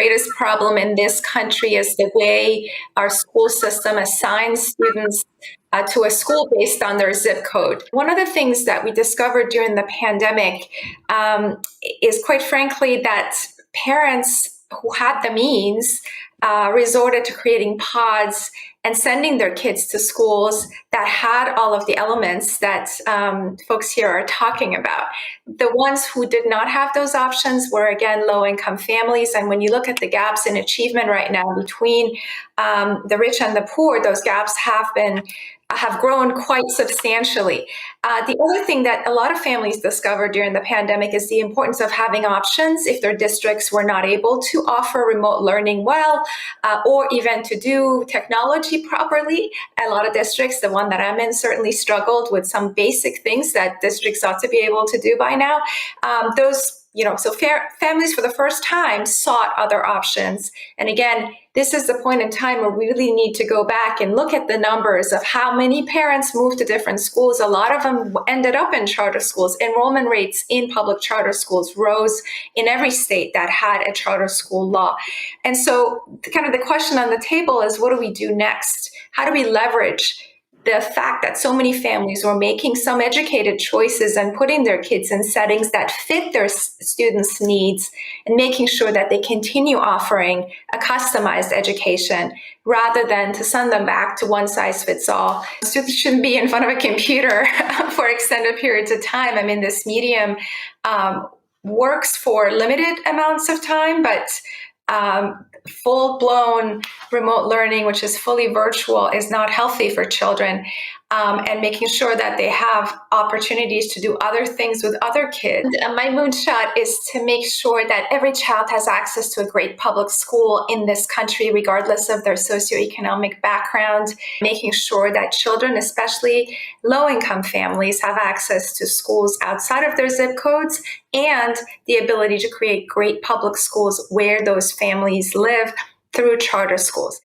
greatest problem in this country is the way our school system assigns students to a school based on their zip code. One of the things that we discovered during the pandemic is, quite frankly, that parents who had the means resorted to creating pods and sending their kids to schools that had all of the elements that folks here are talking about. The ones who did not have those options were, again, low-income families. And when you look at the gaps in achievement right now between the rich and the poor, those gaps have grown quite substantially. The other thing that a lot of families discovered during the pandemic is the importance of having options if their districts were not able to offer remote learning well, or even to do technology properly. A lot of districts, the one that I'm in, certainly struggled with some basic things that districts ought to be able to do by now. Families for the first time sought other options. And again, this is the point in time where we really need to go back and look at the numbers of how many parents moved to different schools. A lot of them ended up in charter schools. Enrollment rates in public charter schools rose in every state that had a charter school law. And so kind of the question on the table is, what do we do next? How do we leverage the fact that so many families were making some educated choices and putting their kids in settings that fit their students' needs and making sure that they continue offering a customized education rather than to send them back to one size fits all? Students shouldn't be in front of a computer for extended periods of time. I mean, this medium works for limited amounts of time, but full-blown remote learning, which is fully virtual, is not healthy for children. And making sure that they have opportunities to do other things with other kids. My moonshot is to make sure that every child has access to a great public school in this country, regardless of their socioeconomic background, making sure that children, especially low-income families, have access to schools outside of their zip codes and the ability to create great public schools where those families live through charter schools.